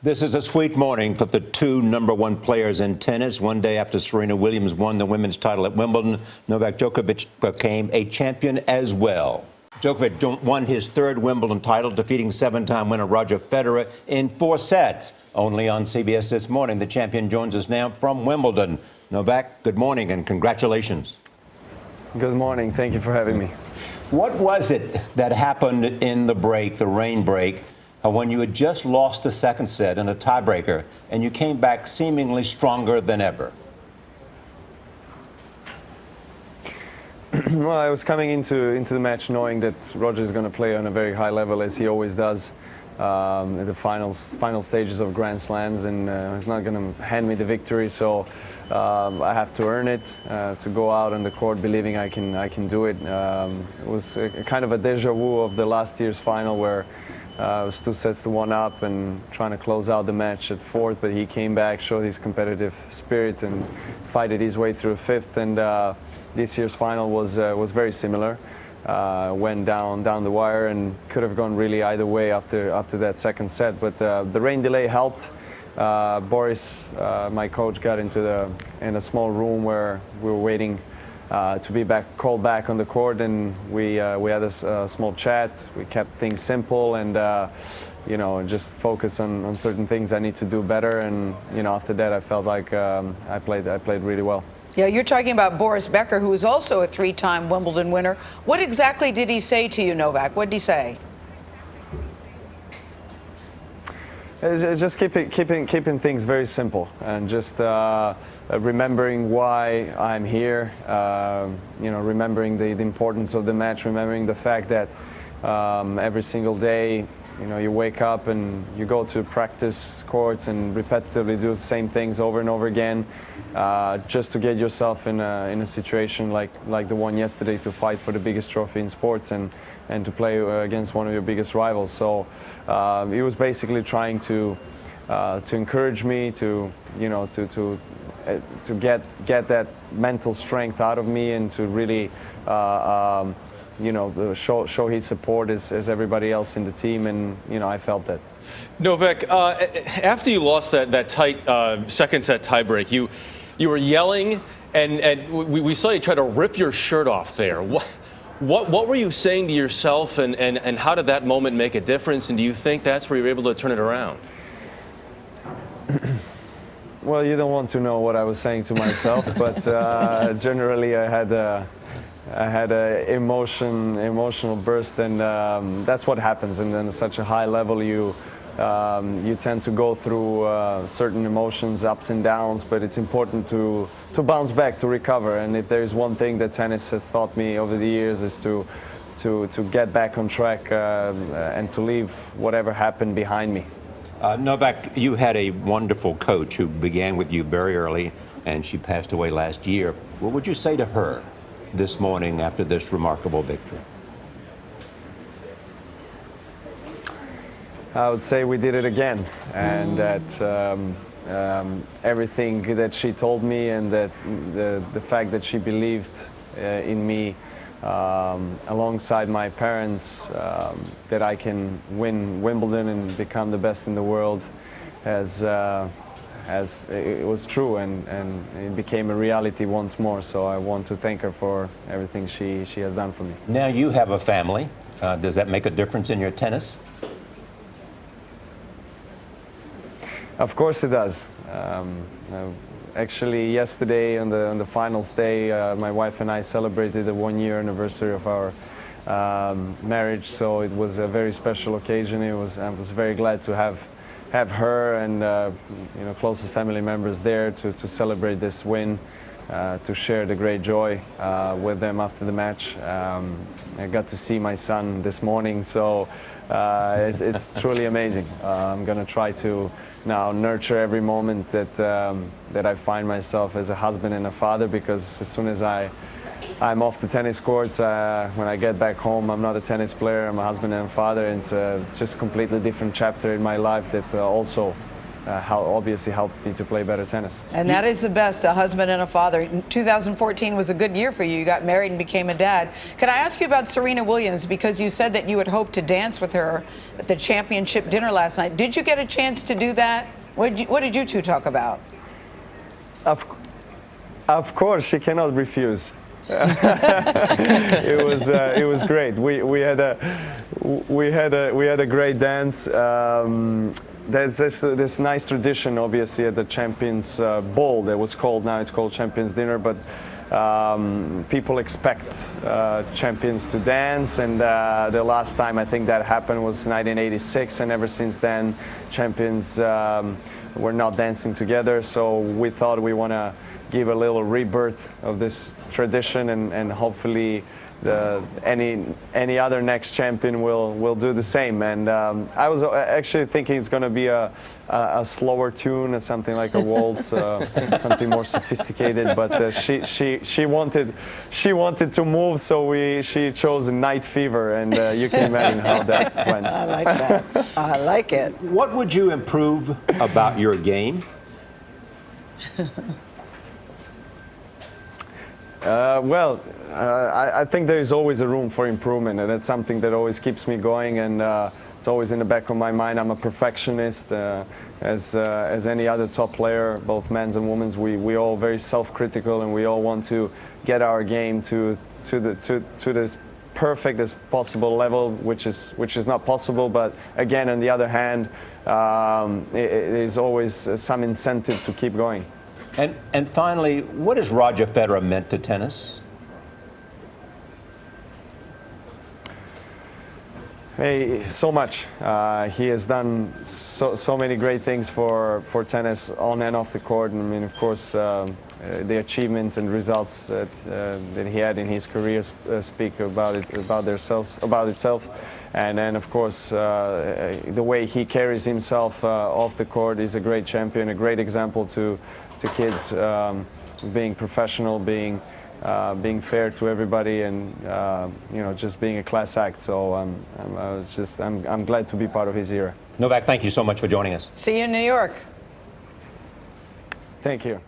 This is a sweet morning for the two #1 players in tennis. One day after Serena Williams won the women's title at Wimbledon, Novak Djokovic became a champion as well. Djokovic won his third Wimbledon title, defeating seven-time winner Roger Federer in 4 sets. Only on CBS This Morning, the champion joins us now from Wimbledon. Novak, good morning and congratulations. Good morning. Thank you for having me. What was it that happened in the break, the rain break, when you had just lost the second set in a tiebreaker and you came back seemingly stronger than ever? Well, I was coming into the match knowing that Roger is going to play on a very high level, as he always does, in the final stages of Grand Slams, and he's not going to hand me the victory. So I have to earn it, to go out on the court believing I can do it. It was a kind of a deja vu of the last year's final where it was 2 sets to 1 up and trying to close out the match at fourth, but he came back, showed his competitive spirit and fighted his way through fifth. And this year's final was very similar. Went down the wire and could have gone really either way after that second set. But the rain delay helped. Boris, my coach, got in a small room where we were waiting to be called back on the court, and we had a small chat. We kept things simple and just focus on certain things I need to do better. And after that, I felt like I played really well. Yeah, you're talking about Boris Becker, who is also a 3-time Wimbledon winner. What exactly did he say to you, Novak? What did he say? Just keeping things very simple, and just remembering why I'm here. Remembering the importance of the match, remembering the fact that every single day, you wake up and you go to practice courts and repetitively do the same things over and over again, just to get yourself in a situation like the one yesterday, to fight for the biggest trophy in sports and to play against one of your biggest rivals. So he was basically trying to encourage me to get that mental strength out of me, and to really show his support as everybody else in the team, and I felt that. Novak, after you lost that tight second set tiebreak, you were yelling, and we saw you try to rip your shirt off there. What were you saying to yourself, and how did that moment make a difference, and do you think that's where you were able to turn it around? Well, you don't want to know what I was saying to myself, but generally I had a emotional burst, and that's what happens. And then at such a high level, you tend to go through certain emotions, ups and downs, but it's important to bounce back, to recover. And if there is one thing that tennis has taught me over the years, is to get back on track and to leave whatever happened behind me. Novak, you had a wonderful coach who began with you very early, and she passed away last year. What would you say to her this morning after this remarkable victory? I would say we did it again, and that everything that she told me, and that the fact that she believed in me alongside my parents, that I can win Wimbledon and become the best in the world, as it was true, and it became a reality once more. So I want to thank her for everything she has done for me. Now you have a family. Does that make a difference in your tennis? Of course it does. Actually, yesterday on the finals day, my wife and I celebrated the 1-year anniversary of our marriage. So it was a very special occasion. I was very glad to have her and closest family members there to celebrate this win, to share the great joy with them after the match. I got to see my son this morning, so it's truly amazing. I'm going to try to now nurture every moment that I find myself as a husband and a father, because as soon as I'm off the tennis courts, when I get back home, I'm not a tennis player, I'm a husband and a father. And it's just a completely different chapter in my life that also obviously helped me to play better tennis. And that is the best, a husband and a father. 2014 was a good year for you. You got married and became a dad. Can I ask you about Serena Williams? Because you said that you had hoped to dance with her at the championship dinner last night. Did you get a chance to do that? What did you two talk about? Of course, she cannot refuse. It was great. We had a great dance. There's this nice tradition, obviously, at the Champions Ball. That was called, now it's called Champions Dinner, but people expect champions to dance, and the last time I think that happened was 1986, and ever since then champions were not dancing together. So we thought we want to give a little rebirth of this tradition, and hopefully any other next champion will do the same. And I was actually thinking it's going to be a slower tune, or something like a waltz, something more sophisticated. But she wanted to move, so she chose Night Fever, and you can imagine how that went. I like that. I like it. What would you improve about your game? I think there is always a room for improvement, and that's something that always keeps me going, and it's always in the back of my mind. I'm a perfectionist, as any other top player, both men's and women's. We all very self-critical, and we all want to get our game to this perfect as possible level, which is not possible. But again, on the other hand, it is always some incentive to keep going. And finally, what has Roger Federer meant to tennis? Hey, so much. He has done so many great things for tennis on and off the court. I mean, of course, the achievements and results that he had in his career speak about itself. And then, of course, the way he carries himself off the court is a great champion, a great example to kids, being professional, being fair to everybody, and just being a class act. So I'm glad to be part of his era. Novak, thank you so much for joining us. See you in New York. Thank you.